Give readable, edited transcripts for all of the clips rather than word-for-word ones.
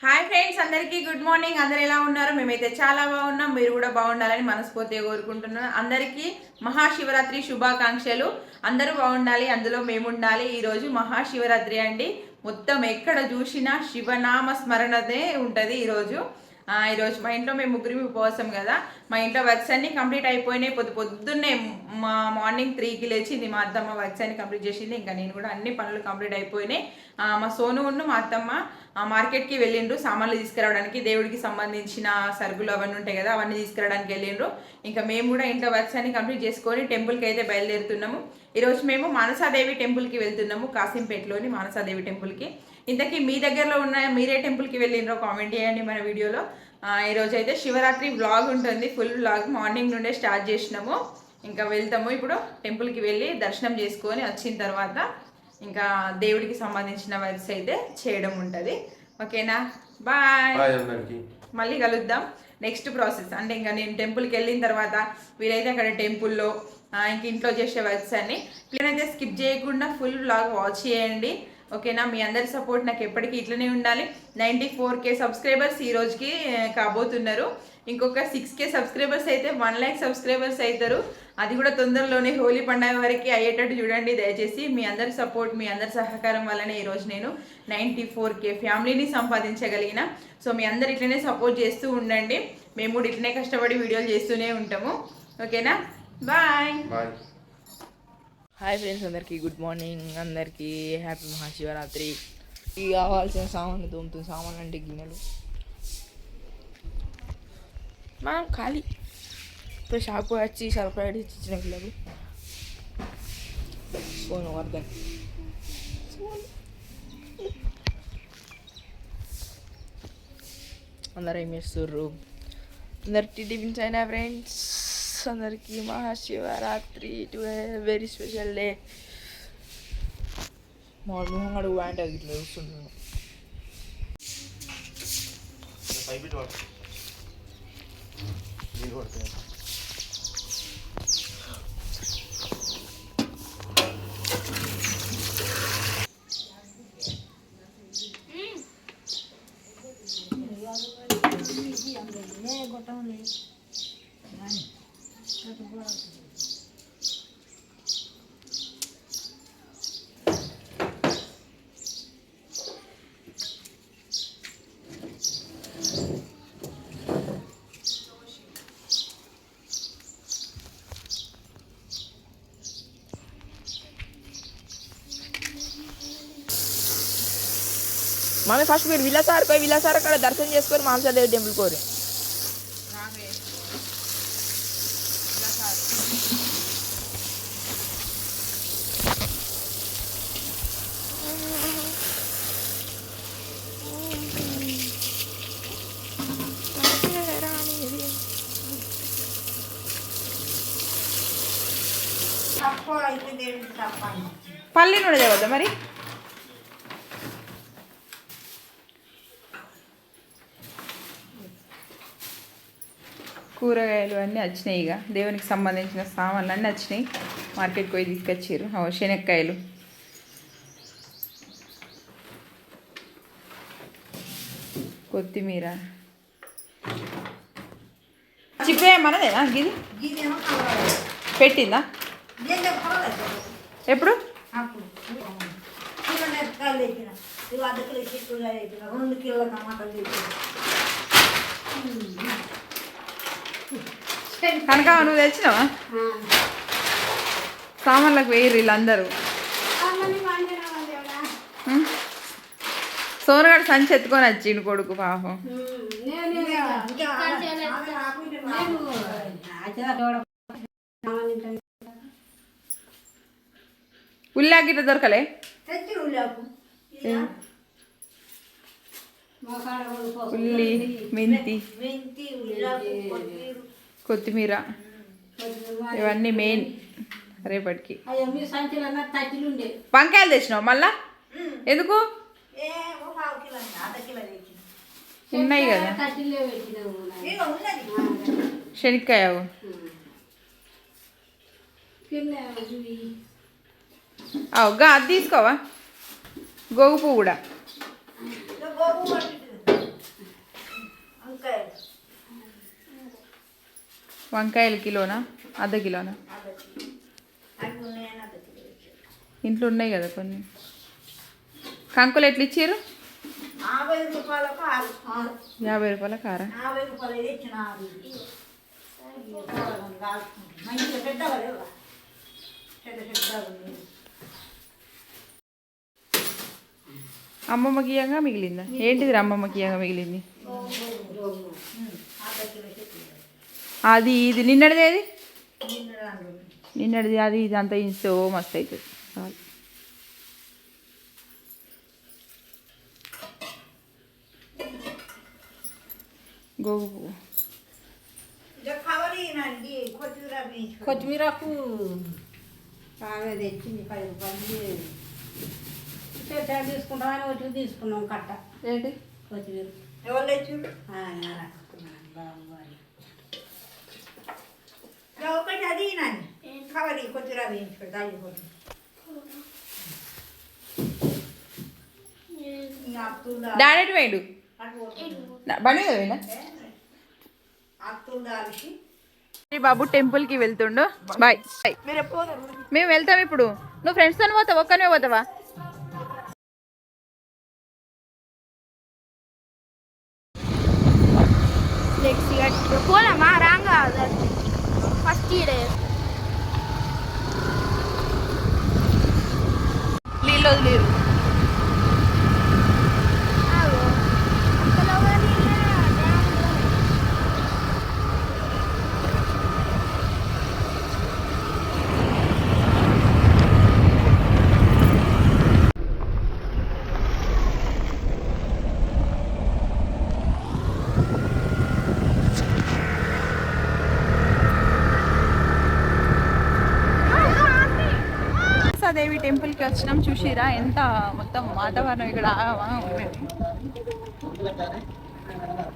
Hi friends, అందరికీ good morning. అందరు ఎలా ఉన్నారు? మేమైతే చాలా బాగున్నాం. మీరు కూడా బాగుండాలని మనస్ఫూర్తిగా కోరుకుంటున్నాను. అందరికీ మహాశివరాత్రి శుభాకాంక్షలు. అందరూ బాగుండాలి, అందులో మేము ఉండాలి. ఈరోజు మహాశివరాత్రి అండి. మొత్తం ఎక్కడ చూసినా శివనామ స్మరణదే ఉంటుంది ఈరోజు. ఈరోజు మా ఇంట్లో మేము ముగ్గురు ఉపవాసం కదా. మా ఇంట్లో వర్క్స్ అన్ని కంప్లీట్ అయిపోయినాయి. పొద్దున్నే మార్నింగ్ 3కి లేచింది మా అత్తమ్మ, వర్క్స్ అన్ని కంప్లీట్ చేసింది. ఇంకా నేను కూడా అన్ని పనులు కంప్లీట్ అయిపోయినాయి. మా సోను మా అత్తమ్మ మార్కెట్కి వెళ్ళిండ్రు సామాన్లు తీసుకురావడానికి. దేవుడికి సంబంధించిన సరుకులు అవన్నీ ఉంటాయి కదా, అవన్నీ తీసుకురావడానికి వెళ్ళిండ్రు. ఇంకా మేము కూడా ఇంట్లో వర్క్స్ అన్ని కంప్లీట్ చేసుకొని టెంపుల్కి అయితే బయలుదేరుతున్నాము. ఈరోజు మేము మానసాదేవి టెంపుల్కి వెళ్తున్నాము, కాసింపేటలోని మానసాదేవి టెంపుల్కి. ఇంతకీ మీ దగ్గరలో ఉన్న మీరే టెంపుల్కి వెళ్ళిండ్రో కామెంట్ చేయండి మన వీడియోలో. ఈరోజు అయితే శివరాత్రి వ్లాగ్ ఉంటుంది, ఫుల్ వ్లాగ్. మార్నింగ్ నుండే స్టార్ట్ చేసినాము. ఇంకా వెళ్తాము ఇప్పుడు టెంపుల్కి వెళ్ళి దర్శనం చేసుకొని వచ్చిన తర్వాత ఇంకా దేవుడికి సంబంధించిన వర్క్స్ అయితే చేయడం ఉంటుంది. ఓకేనా, బాయ్. మళ్ళీ కలుద్దాం నెక్స్ట్ ప్రాసెస్. అంటే ఇంకా నేను టెంపుల్కి వెళ్ళిన తర్వాత వీలైతే అక్కడ టెంపుల్లో ఇంక ఇంట్లో చేసే వర్క్స్ అన్ని ప్లీజ్ అయితే స్కిప్ చేయకుండా ఫుల్ వ్లాగ్ వాచ్ చేయండి. ఓకేనా, మీ అందరి సపోర్ట్ నాకు ఎప్పటికీ ఇట్లనే ఉండాలి. 94K సబ్స్క్రైబర్స్ ఈ రోజుకి కాబోతున్నారు. ఇంకొక 6K సబ్స్క్రైబర్స్ అయితే 1 lakh సబ్స్క్రైబర్స్ అవుతారు. అది కూడా తొందరలోనే హోలీ పండుగ వరకు అయ్యేటట్టు చూడండి దయచేసి. మీ అందరి సపోర్ట్, మీ అందరి సహకారం వల్లనే ఈరోజు నేను 94K ఫ్యామిలీని సంపాదించగలిగిన. సో మీ అందరు ఇట్లనే సపోర్ట్ చేస్తూ ఉండండి. మేము కూడా ఇట్లనే కష్టపడి వీడియోలు చేస్తూనే ఉంటాము. ఓకేనా, బాయ్. హాయ్ ఫ్రెండ్స్, అందరికీ గుడ్ మార్నింగ్. అందరికీ హ్యాపీ మహాశివరాత్రి. ఇవి కావాల్సిన సామాన్లు తోముతుంది. సామాన్లు అంటే గిన్నెలు. మనం ఖాళీ ఇప్పుడు షాప్ వచ్చి సర్ప్రైజ్ ఇచ్చిన పిల్లలు ఫోన్ వర్ధన్. అందరూ ఏం చేస్తుర్రు? అందరికి టిఫిన్స్ అయినా ఫ్రెండ్స్. అందరికీ Mahashivratri today very special day. మొహం అడుగు అంటే ఇట్లా చూస్తుంటాను. మమ్మీ ఫస్ట్ మీరు విలాసార్ పోయి విలాసార్ అక్కడ దర్శనం చేసుకొని మాంసాదేవి టెంపుల్ కోరి. పల్లి నూనె తేవద్దా మరి? కూరగాయలు అన్నీ వచ్చినాయి. ఇక దేవునికి సంబంధించిన సామాన్లు అన్నీ వచ్చినాయి. మార్కెట్కి పోయి తీసుకొచ్చారు. శనక్కాయలు, కొత్తిమీర. చిప్పే మనదేనా గిది? పెట్టిందా ఎప్పుడు? కనుక నువ్వు తెచ్చినావా? సామాన్లకు వేయరు వీళ్ళందరూ. సోనగాడు సంచి ఎత్తుకొని వచ్చిండు కొడుకు పాపం. ఉల్లాకి ఇట్లా దొరకలే? ఉల్లి, మెంతి, కొత్తిమీర ఇవన్నీ మెయిన్ రేపటికి. వంకాయలు తెచ్చినావు మళ్ళా? ఎందుకు? ఉన్నాయి కదా. శనక్కాయ అది తీసుకోవా? గోగు పువ్వు కూడా వంకాయలు కిలోనా అర్ధ కిలోనా? ఇంట్లో ఉన్నాయి కదా కొన్ని. కంకులు ఎట్లా ఇచ్చారు? 50 రూపాయలకు 50 రూపాయల కార. 50 రూపాయలు ఇచ్చిన మంచిగా పెద్దగా లేవా? పెద్దగా ఉంది. అమ్మమ్మకి ఇయ్యంగా మిగిలిందా? ఏంటిది అమ్మమ్మకి ఇయ్యంగా మిగిలింది? అది ఇది నిన్నటిది ఏది? నిన్నటిది అది ఇది అంతా ఇస్తే ఓ మస్తు అవుతుంది. గోగు పువ్వు కొత్తిమీరకు బాగా తెచ్చింది 10 రూపాయలు తీసుకుంటామని వచ్చి తీసుకున్నాం కట్ట. ఏంటి కొత్తిమీర ఎవరు తెచ్చిండు? ఒకటి అది నాని కవరి కొత్తిమీర వేయించి పెడతా. డాడీ వేయండు బండి మీద పోయినా బాబు టెంపుల్కి వెళ్తుండు. బాయ్. మేము వెళ్తాం ఇప్పుడు. నువ్వు ఫ్రెండ్స్తో పోతావా ఒక్కనే పోతావా? పోదామా? రాంగా ఫస్ట్ ఇయర్ నీళ్ళు వదిలేరు. దేవి టెంపుల్కి వచ్చినాం. చూసిరా ఎంత మొత్తం వాతావరణం ఇక్కడ ఉన్నది.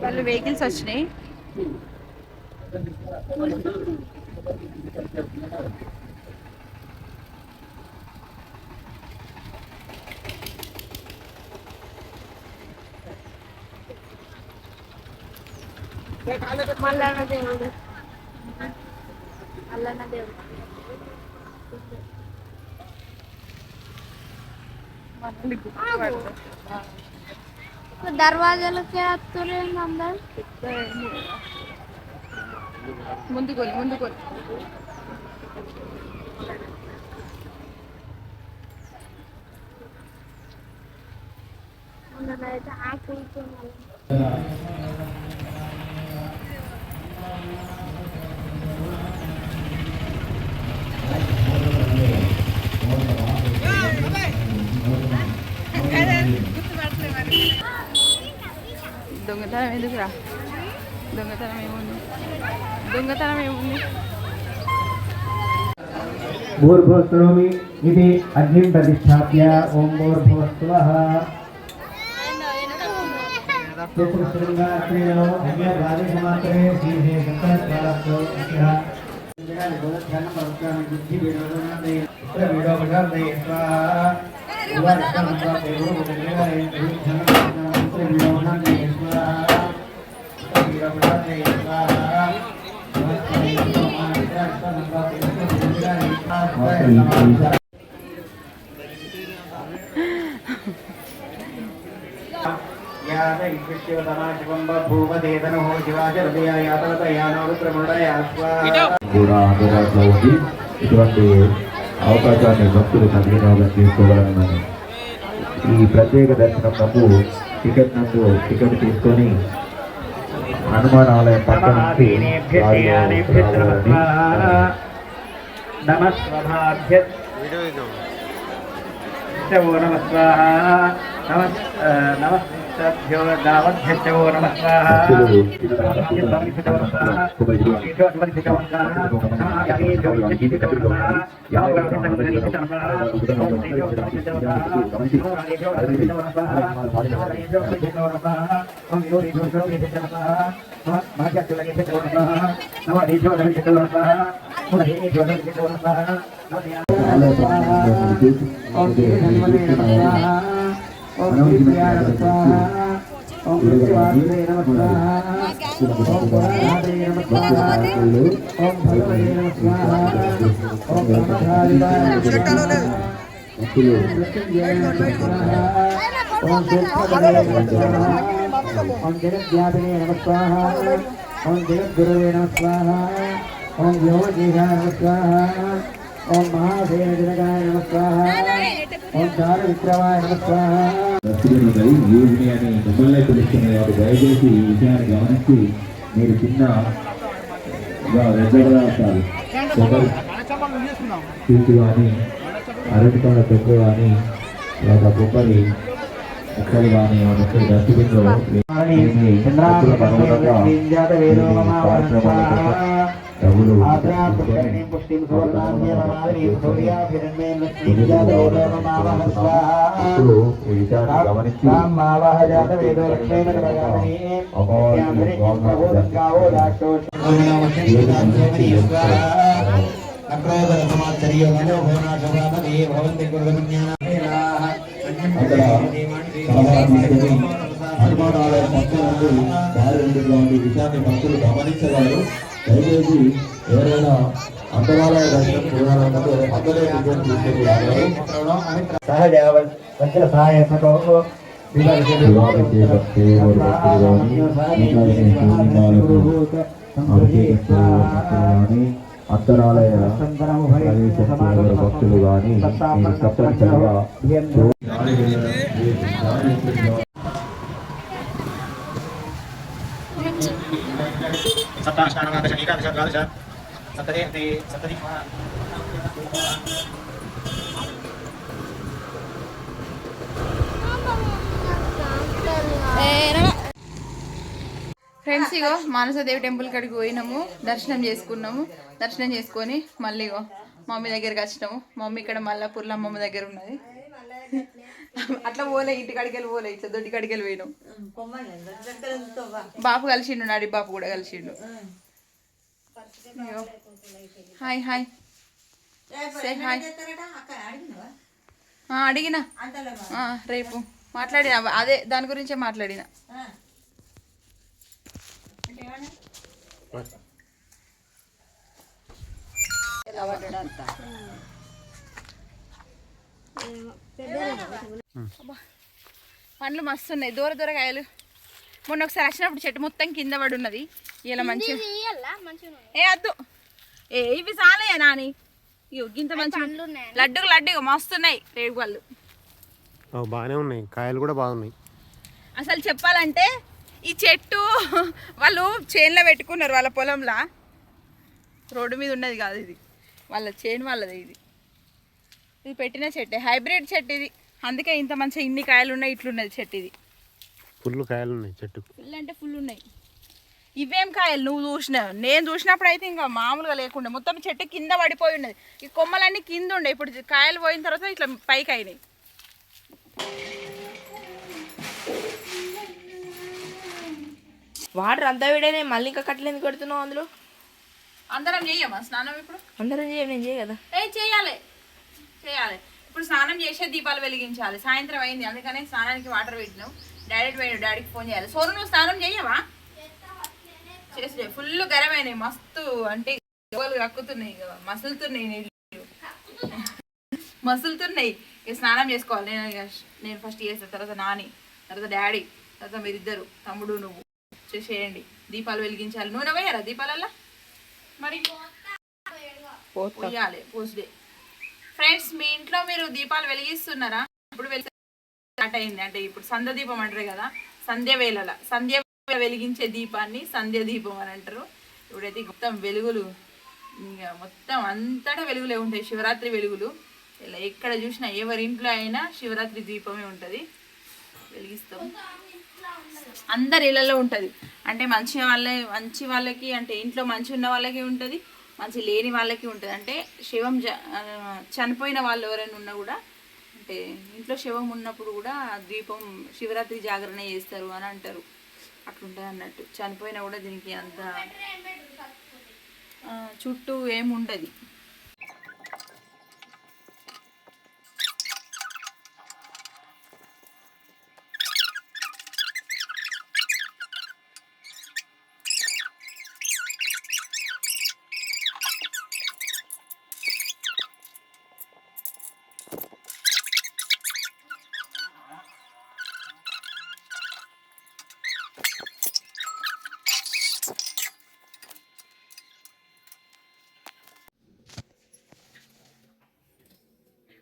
వాళ్ళు వెహికల్స్ వచ్చినాయి. మల్లన్న దేవుడు మల్లన్న దేవుడు దర్వాజాలకే వస్తున్నారు అందరు. ముందుకొని అయితే ఆకులుతున్నారు. దొంగతనం ఎందుకురా? దొంగతనం ఏముంది? భూర్భువస్సరోమి ఇది అగ్నిం ప్రతిష్టాప్య ఓం భూర్భువస్సువః చతుర్శృంగాత్రేయో అగ్నిర్వాదిసమాత్రే శ్రీహే శంకరస్వారస్తో అస్యః గోధన పరస్కారం బుద్ధి విరోధనదే ఉత్తర విరోధనదే స్వాహా ఉవార్షమంతా దేవో ఉదయే ఉత్తర విరోధనదే స్వాహా విరోధనదే స్వాహా కూడా అందుబాటులో ఉంది. ఇటువంటి అవకాశాన్ని భక్తులు సద్వినియోగం చేసుకోవాలని ఈ ప్రత్యేక దర్శనం నందు టికెట్ తీసుకొని హనుమాన్ ఆలయం పక్క నుంచి నమస్భ్యో దావద్భ్యో నమస్కార ఓం మృత్యువాసుదే నమః స్వాహా ఓం పురాణాదే నమః స్వాహా ఓం భగవతే నమః స్వాహా ఓం బ్రహ్మచారిణాయ నమః స్వాహా ఓం మృత్యుంజయాయ నమః స్వాహా ఓం సూక్ష్మదే నమః స్వాహా ఓం జగద్వ్యాపినే నమః స్వాహా ఓం జగద్గురవే నమః స్వాహా ఓం వ్యోమకేశాయ నమః స్వాహా ఓం మహాసేనజనకాయ నమః స్వాహా ఓం చారు విక్రమాయ నమః స్వాహా దర్శకులపై యూజ్ని అని మిమ్మల్ని పిలుస్తున్న వారు దయచేసి ఈ విషయాన్ని గమనించి మీరు చిన్న వెద్దగలాడతారు కొబ్బరి తీసు కానీ అరటికాయ తొక్కు కానీ లేదా కొబ్బరి ముక్కలు కానీ మనకు డస్ట్బిన్లో డబ్బులు ఇప్పుడు ఈ విషయాన్ని గమనించి అక్కడ హనుమానాలయ పక్కన దారి విషయాన్ని భక్తులు గమనించగలరు. దయచేసి ఎవరైనా అంతరాలయ దర్శనం చేయాలంటే అందరే సహజ వజ్ర సహాయకో అంతరాలయ భక్తులు కానీ తప్పనిసరిగా ఫ్రెండ్స్ ఇగో మానసదేవి టెంపుల్ కాడికి పోయినాము, దర్శనం చేసుకున్నాము. దర్శనం చేసుకొని మళ్ళీ ఇగో మమ్మీ దగ్గరికి వచ్చినాము. మమ్మీ ఇక్కడ మల్లాపూర్లో అమ్మమ్మ దగ్గర ఉన్నది. అట్లా పోలే, ఇంటి కాడికి వెళ్ళి పోలే, ఇట్లా దొడ్డి కాడికి వెళ్ళి పోయినాం. బాపు కలిసిండు, నాడి బాపు కూడా కలిసిండు. Hi hi say hi. అడిగినా రేపు మాట్లాడినా, అదే దాని గురించే మాట్లాడినా. పండ్లు మస్తు ఉన్నాయి, దూర దూర కాయలు. మొన్న ఒకసారి వచ్చినప్పుడు చెట్టు మొత్తం కింద పడి ఉన్నది. ఇలా మంచి ఏ అద్దు ఏ ఇవి చాలే నాని, ఇంత మంచి లడ్డుగా మస్తున్నాయి. రేగు పళ్ళు బాగానే ఉన్నాయి, కాయలు కూడా బాగున్నాయి. అసలు చెప్పాలంటే ఈ చెట్టు వాళ్ళు చేనులో పెట్టుకున్నారు, వాళ్ళ పొలంలో. రోడ్డు మీద ఉన్నది కాదు ఇది, వాళ్ళ చేను వాళ్ళది. ఇది పెట్టిన చెట్టే, హైబ్రిడ్ చెట్టు ఇది. అందుకే ఇంత మంచిగా ఇన్ని కాయలు ఉన్నాయి. ఇట్లున్నది చెట్టు ఇది, ఫుల్ కాయలు ఉన్నాయి. చెట్టు ఫుల్ అంటే ఫుల్ ఉన్నాయి. ఇవేం కాయలు నువ్వు చూసినావు, నేను చూసినప్పుడు అయితే ఇంకా మామూలుగా లేకుండా మొత్తం చెట్టు కింద పడిపోయి ఉన్నది. ఈ కొమ్మలన్నీ కింద ఉండే, ఇప్పుడు కాయలు పోయిన తర్వాత ఇట్లా పైకి అయినాయి. వాటర్ అంతా విడేనే, మళ్ళీ ఇంకా కట్టలు ఎందుకు కొడుతున్నావు అందులో? అందరం చెయ్యమా స్నానం ఇప్పుడు? అందరం నేను చేయ కదా. చేయాలి. ఇప్పుడు స్నానం చేసే దీపాలు వెలిగించాలి. సాయంత్రం అయింది, అందుకనే స్నానానికి వాటర్ పెట్టినావు. డైరెక్ట్ పోయినావు, డాడీకి ఫోన్ చేయాలి. సోను నువ్వు స్నానం చేయవా? చేసే ఫుల్ గరమైనాయి, మస్తు అంటే కక్కుతున్నాయి, మసులుతున్నాయి, నీళ్ళు మసులుతున్నాయి. ఇక స్నానం చేసుకోవాలి. నేను ఫస్ట్ చేస్తాను, తర్వాత నాని, తర్వాత డాడీ, తర్వాత మీరిద్దరు, తమ్ముడు నువ్వు చేసేయండి. దీపాలు వెలిగించాలి. నూనె పోయారా దీపాలల్లా? మరి పోయాలి పోస్డే. ఫ్రెండ్స్, మీ ఇంట్లో మీరు దీపాలు వెలిగిస్తున్నారా? ఇప్పుడు స్టార్ట్ అయింది అంటే ఇప్పుడు సంధ్య దీపం అంటారు కదా, సంధ్య వేళల సంధ్య వెలిగించే దీపాన్ని సంధ్య దీపం అని అంటారు. ఇప్పుడైతే మొత్తం వెలుగులు, ఇంకా మొత్తం అంతటా వెలుగులే ఉంటాయి, శివరాత్రి వెలుగులు. ఇలా ఎక్కడ చూసినా ఎవరి ఇంట్లో అయినా శివరాత్రి దీపమే ఉంటుంది, వెలిగిస్తాం. అందరి ఇళ్ళలో ఉంటుంది. అంటే మంచి వాళ్ళకి అంటే ఇంట్లో మంచి ఉన్న వాళ్ళకి ఉంటుంది, మంచి లేని వాళ్ళకి ఉంటుంది. అంటే శివం చనిపోయిన వాళ్ళు ఎవరైనా ఉన్నా కూడా, అంటే ఇంట్లో శివం ఉన్నప్పుడు కూడా దీపం శివరాత్రి జాగరణ చేస్తారు అని అంటారు. అట్లుంటుంది అన్నట్టు. చనిపోయినా కూడా దీనికి అంత చుట్టూ ఏముండదు.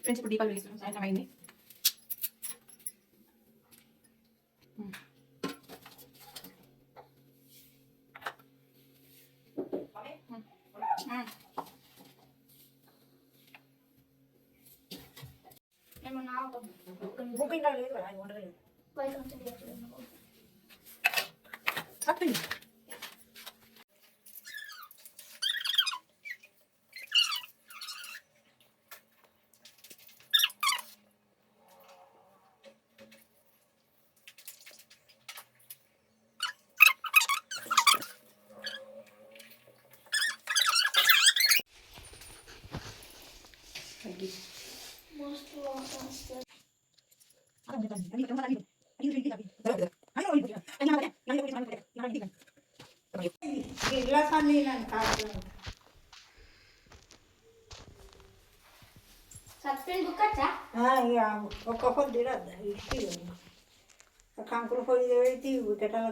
ఫ్రెండ్స్ ఇప్పుడు దీపాలు వేస్తున్నాం, సాయంత్రం అయింది. ఏమన్నా బుకింగ్ లేదు కదా, అది ఉండలేదు. బయట నుంచి తెచ్చుకున్నాను. తప్పింది. మోస్ట్ వాటర్ గ్లాస్ అన్ని కాదు. సస్పెండ్ బుక్కచ్చా ఇక ఒక్కొక్కరు తిరద్దు, కంకులు పొయ్యి పెట్టి ఉతటాల